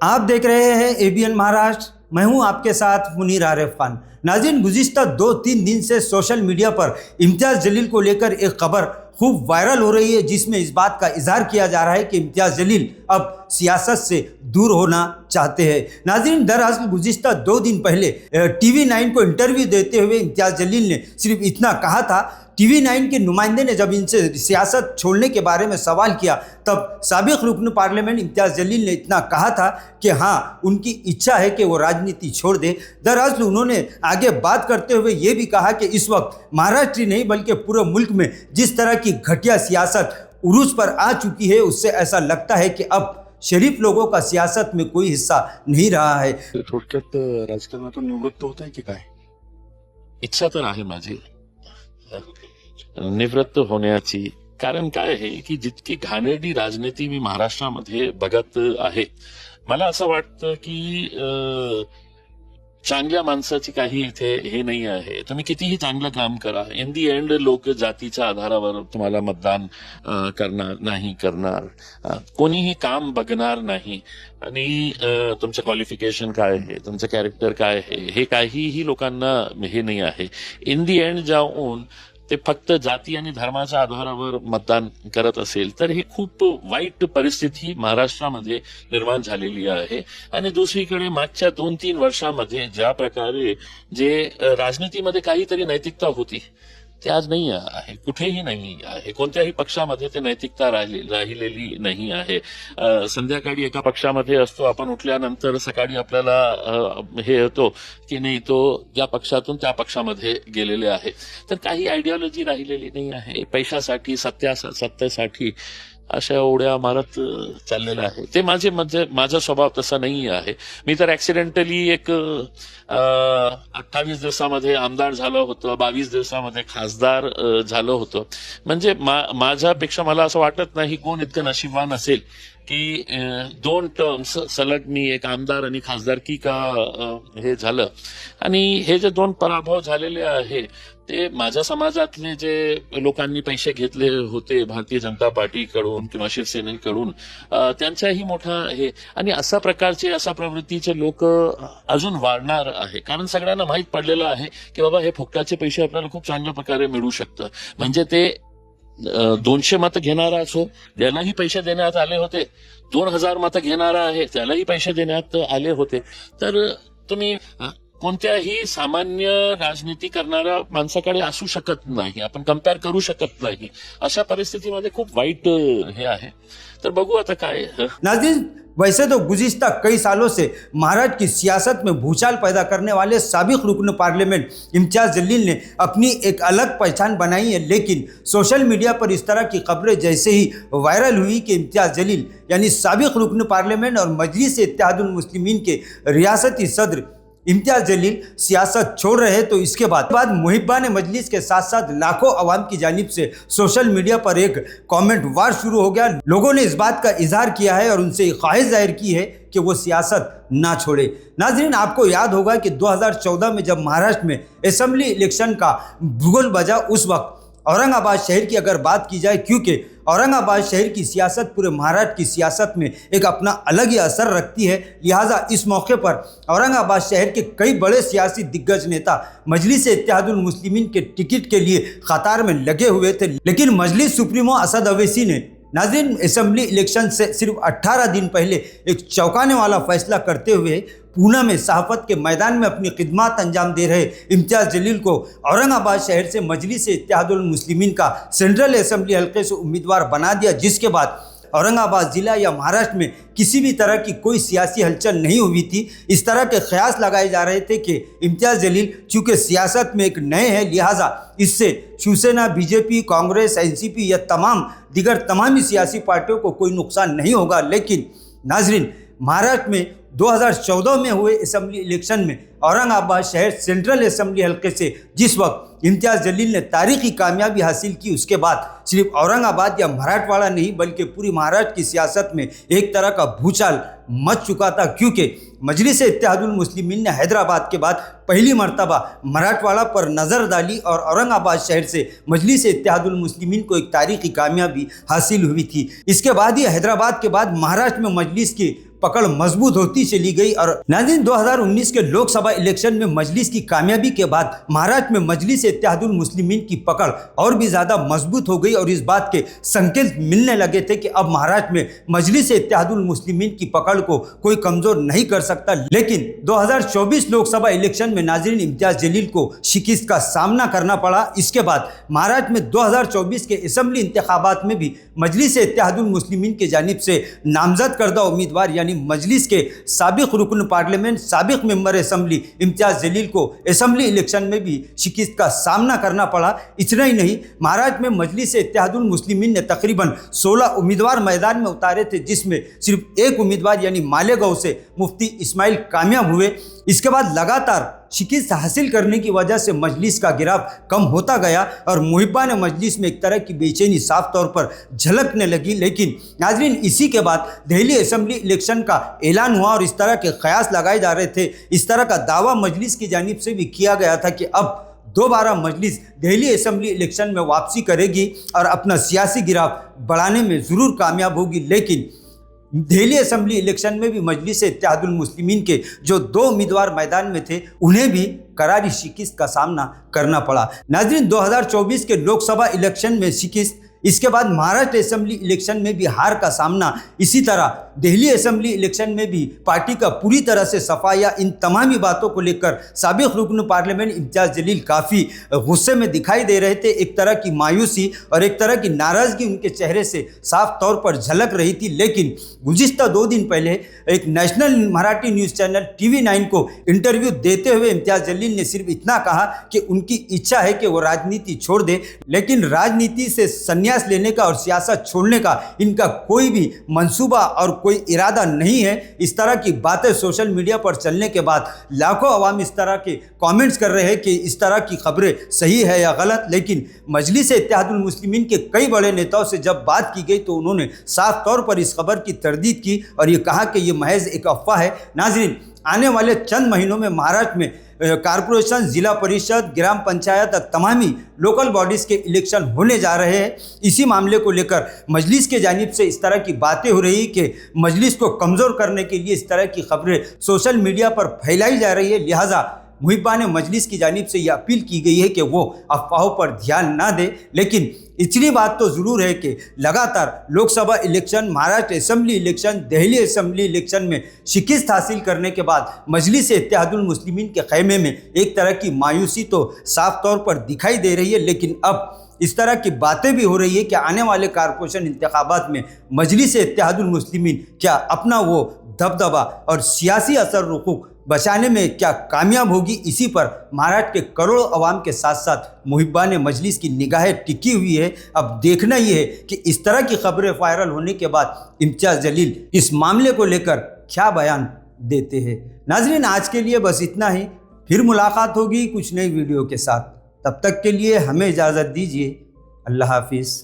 आप देख रहे हैं एबीएन महाराष्ट्र। मैं हूं आपके साथ मुनीर आरिफ खान। नाज़रीन, गुज़िश्ता 2-3 दिन से सोशल मीडिया पर इम्तियाज़ जलील को लेकर एक खबर खूब वायरल हो रही है, जिसमें इस बात का इजहार किया जा रहा है कि इम्तियाज़ जलील अब सियासत से दूर होना चाहते हैं। नाज़रीन, दरअसल गुज़िश्ता 2 दिन पहले TV9 को इंटरव्यू देते हुए इम्तियाज़ जलील ने सिर्फ इतना कहा था। TV9 के नुमाइंदे ने जब इनसे सियासत छोड़ने के बारे में सवाल किया, तब साबिक रुकन पार्लियामेंट इम्तियाज़ जलील ने इतना कहा था कि हाँ, उनकी इच्छा है कि वो राजनीति छोड़ दे। दरअसल उन्होंने आगे बात करते हुए ये भी कहा कि इस वक्त महाराष्ट्र ही नहीं बल्कि पूरे मुल्क में जिस तरह की घटिया सियासत उरूज पर आ चुकी है, उससे ऐसा लगता है कि अब शरीफ लोगों का सियासत में कोई हिस्सा नहीं रहा है। थोडक्यात राजकारणातून निवृत्त होत आहे की काय? इच्छा तर आहे माझी निवृत्त होण्याची। कारण काय आहे की जितकी घाणेरडी राजनीती मी महाराष्ट्रामध्ये बघत आहे, मला असं वाटतं की चांगल्या माणसाची काही इथे हे नाही आहे। तुम्ही कितीही चांगलं काम करा, इन दी एंड लोक जातीच्या आधारावर तुम्हाला मतदान करणार, कोणीही काम बघणार नाही आणि तुमचं क्वालिफिकेशन काय आहे, तुमचं कॅरेक्टर काय आहे, हे काहीही लोकांना हे नाही आहे। इन दी एंड जाऊन ते फक्त जाती आणि धर्माच्या आधारावर मतदान करत असेल तर ही खूप वाईट परिस्थिती महाराष्ट्रामध्ये निर्माण झालेली आहे। आणि दुसरीकडे मागच्या 2-3 वर्षामध्ये ज्या प्रकारे जे राजनीतीमध्ये काहीतरी नैतिकता होती ते आज नाही आहे, कुठेही नाही आहे। कोणत्याही पक्षामध्ये ते नैतिकता राहिलेली नाही आहे। संध्याकाळी एका पक्षामध्ये असतो, आपण उठल्यानंतर सकाळी आपल्याला हे होतो की नाही, तो ज्या पक्षातून त्या पक्षामध्ये गेलेले आहे। तर काही आयडियोलॉजी राहिलेली नाही आहे। पैशासाठी, सत्तेसाठी अशा उड्या मारत चाललेला आहे। ते माझा स्वभाव तसा नाही आहे। मी तर ऍक्सिडेंटली एक 28 दिवसामध्ये आमदार झालो होतो, 22 दिवसामध्ये खासदार झालो होतो। म्हणजे माझ्यापेक्षा मला असं वाटत नाही कोण इतकं नशीबवान असेल की 2 टर्म्स सलग मी एक आमदार आणि खासदारकी का हे झालं। आणि हे जे 2 पराभव झालेले आहे ते माझ्या समाजातले जे लोकांनी पैसे घेतले होते भारतीय जनता पार्टीकडून किंवा शिवसेनेकडून, त्यांचाही मोठा हे आणि अशा प्रवृत्तीचे लोक अजून वाढणार आहे। कारण सगळ्यांना माहीत पडलेलं आहे की बाबा हे फुकटाचे पैसे आपल्याला खूप चांगल्या प्रकारे मिळू शकतं। म्हणजे ते 200 मतं घेणारा असो, त्यालाही पैसे देण्यात आले होते, 2000 मतं घेणारा आहे त्यालाही पैसे देण्यात आले होते। तर तुम्ही कोणत्याही सामान्य राजनीती करणाऱ्या माणसाकडे असू शकत नाही, आपण कंपेअर करू शकत नाही। अशा परिस्थितीमध्ये खूप वाईट हे आहे। तर बघू आता काय। नाज़रीन, वैसे तो गुज़िश्ता कई सालों से महाराष्ट्र की सियासत में भूचाल पैदा करने वाले साबिक रुकन पार्लियामेंट इम्तियाज़ जलील ने अपनी एक अलग पहचान बनाई है, लेकिन सोशल मीडिया पर इस तरह की खबरें जैसे ही वायरल हुई कि इम्तियाज़ जलील यानी साबिक रुकन पार्लियामेंट और मजलिस इत्तेहादुल मुस्लिमीन के रियासती सदर इम्तियाज़ जलील सियासत छोड़ रहे, तो इसके बाद मुहिब्बान मजलिस के साथ साथ लाखों अवाम की जानिब से सोशल मीडिया पर एक कमेंट वार शुरू हो गया। लोगों ने इस बात का इजहार किया है और उनसे ख्वाहिश जाहिर की है कि वो सियासत ना छोड़े। नाज़रीन, आपको याद होगा कि 2014 में जब महाराष्ट्र में असेंबली इलेक्शन का भूगोल बजा, उस वक्त औरंगाबाद शहर की अगर बात की जाए, क्योंकि औरंगाबाद शहर की सियासत पूरे महाराष्ट्र की सियासत में एक अपना अलग ही असर रखती है, लिहाजा इस मौके पर औरंगाबाद शहर के कई बड़े सियासी दिग्गज नेता मजलिस इत्तेहादुल मुस्लिमीन के टिकट के लिए कतार में लगे हुए थे। लेकिन मजलिस सुप्रीमो असद अवैसी ने नाज़रीन असेंबली इलेक्शन से सिर्फ 18 दिन पहले एक चौंकाने वाला फैसला करते हुए पूना में सहाफत के मैदान में अपनी खिदमत अंजाम दे रहे इम्तियाज़ जलील को औरंगाबाद शहर से मजलिस इत्तेहादुल मुस्लिमीन का सेंट्रल असेंबली हल्के से उम्मीदवार बना दिया, जिसके बाद औरंगाबाद ज़िला या महाराष्ट्र में किसी भी तरह की कोई सियासी हलचल नहीं हुई थी। इस तरह के ख्यास लगाए जा रहे थे कि इम्तियाज़ जलील चूँकि सियासत में एक नए हैं, लिहाजा इससे शिवसेना, बीजेपी, कांग्रेस, एनसीपी या तमाम ही सियासी पार्टियों को कोई नुकसान नहीं होगा। लेकिन नाज़रीन, महाराष्ट्र में 2014 में हुए असेंबली इलेक्शन में औरंगाबाद शहर सेंट्रल असेंबली हल्के से जिस वक्त इम्तियाज़ जलील ने तारीखी कामयाबी हासिल की, उसके बाद सिर्फ औरंगाबाद या मराठवाड़ा नहीं बल्कि पूरी महाराष्ट्र की सियासत में एक तरह का भूचाल मच चुका था, क्योंकि मजलिस इत्तेहादुल मुस्लिमीन ने हैदराबाद के बाद पहली मर्तबा मराठवाड़ा पर नज़र डाली और औरंगाबाद शहर से मजलिस इत्तेहादुल मुस्लिमीन को एक तारीखी कामयाबी हासिल हुई थी। इसके बाद ही हैदराबाद के बाद महाराष्ट्र में मजलिस की पकड़ मजबूत होती चली गई। और नाज़रीन, 2019 के लोकसभा इलेक्शन में मजलिस की कामयाबी के बाद महाराष्ट्र में मजलिस इत्तेहादुल मुस्लिमीन की पकड़ और भी ज़्यादा मजबूत हो गई और इस बात के संकेत मिलने लगे थे कि अब महाराष्ट्र में मजलिस इत्तेहादुल मुस्लिमीन की पकड़ को कोई कमज़ोर नहीं कर सकता। लेकिन 2024 लोकसभा इलेक्शन में नाज़रीन इम्तियाज़ जलील को शिकस्त का सामना करना पड़ा। इसके बाद महाराष्ट्र में 2024 के असेंबली इंतखाबात में भी मजलिस इत्तेहादुल मुस्लिमीन के जानिब से नामजद करदा उम्मीदवार यानी मजलिस के साबिक रुकन पार्लियामेंट, साबिक मेंबर असेंबली इम्तियाज़ जलील को असेंबली इलेक्शन में भी शिकस्त का सामना करना पड़ा। इतना ही नहीं, महाराष्ट्र में मजलिस इत्तेहादुल मुस्लिमीन ने तकरीबन 16 उम्मीदवार मैदान में उतारे थे, जिसमें सिर्फ एक उम्मीदवार यानी मालेगांव से मुफ्ती इस्माइल कामयाब हुए। इसके बाद लगातार शिकस्त हासिल करने की वजह से मजलिस का गिराव कम होता गया और मुहिब्बान मजलिस में एक तरह की बेचैनी साफ तौर पर झलकने लगी। लेकिन नाजरीन, इसी के बाद दिल्ली असेंबली इलेक्शन का ऐलान हुआ और इस तरह के कयास लगाए जा रहे थे, इस तरह का दावा मजलिस की जानिब से भी किया गया था कि अब दोबारा मजलिस दिल्ली असेंबली इलेक्शन में वापसी करेगी और अपना सियासी गिराव बढ़ाने में ज़रूर कामयाब होगी। लेकिन दिल्ली असेंबली इलेक्शन में भी मजलिस इत्तेहादुल मुस्लिमीन के जो 2 उम्मीदवार मैदान में थे, उन्हें भी करारी शिकस्त का सामना करना पड़ा। नाज़रीन, 2024 के लोकसभा इलेक्शन में शिकस्त, इसके बाद महाराष्ट्र असेंबली इलेक्शन में भी हार का सामना, इसी तरह दिल्ली असेंबली इलेक्शन में भी पार्टी का पूरी तरह से सफाया, इन तमामी बातों को लेकर साबिक रुकन पार्लियामेंट इम्तियाज़ जलील काफ़ी गुस्से में दिखाई दे रहे थे। एक तरह की मायूसी और एक तरह की नाराज़गी उनके चेहरे से साफ तौर पर झलक रही थी। लेकिन गुज़िश्ता 2 दिन पहले एक national Marathi news channel TV9 को इंटरव्यू देते हुए इम्तियाज़ जलील ने सिर्फ इतना कहा कि उनकी इच्छा है कि वो राजनीति छोड़ दे, लेकिन राजनीति से संन्यास लेने का और सियासत छोड़ने का इनका कोई भी मंसूबा और कोई इरादा नहीं है। इस तरह की बातें सोशल मीडिया पर चलने के बाद लाखों अवाम इस तरह के कमेंट्स कर रहे हैं कि इस तरह की खबरें सही है या गलत। लेकिन मजलिस इत्तेहादुल मुस्लिमीन के कई बड़े नेताओं से जब बात की गई तो उन्होंने साफ तौर पर इस खबर की तरदीद की और ये कहा कि ये महज एक अफवाह है। नाज़रीन, आने वाले चंद महीनों में महाराष्ट्र में कारपोरेशन, जिला परिषद, ग्राम पंचायत और तमामी लोकल बॉडीज़ के इलेक्शन होने जा रहे हैं। इसी मामले को लेकर मजलिस के जानिब से इस तरह की बातें हो रही कि मजलिस को कमज़ोर करने के लिए इस तरह की खबरें सोशल मीडिया पर फैलाई जा रही है। लिहाजा मुहिब्बान मजलिस की जानिब से यह अपील की गई है कि वो अफवाहों पर ध्यान ना दे। लेकिन इतनी बात तो ज़रूर है कि लगातार Lok Sabha election, Maharashtra assembly election, Delhi assembly election में शिकस्त हासिल करने के बाद मजलिस इत्तेहादुल मुस्लिमीन के खैमे में एक तरह की मायूसी तो साफ तौर पर दिखाई दे रही है। लेकिन अब इस तरह की बातें भी हो रही है कि आने वाले कारपोरेशन इंतखाबात में मजलिस इत्तेहादुल मुस्लिमीन क्या अपना वो दबदबा और सियासी असर रुखूक बचाने में क्या कामयाब होगी। इसी पर महाराष्ट्र के करोड़ों अवाम के साथ साथ मुहिब्बान मजलिस की निगाहें टिकी हुई है। अब देखना ही है कि इस तरह की खबरें वायरल होने के बाद इम्तियाज़ जलील इस मामले को लेकर क्या बयान देते हैं। नाज़रीन, आज के लिए बस इतना ही, फिर मुलाकात होगी कुछ नई वीडियो के साथ। तब तक के लिए हमें इजाज़त दीजिए। अल्लाह हाफिज़।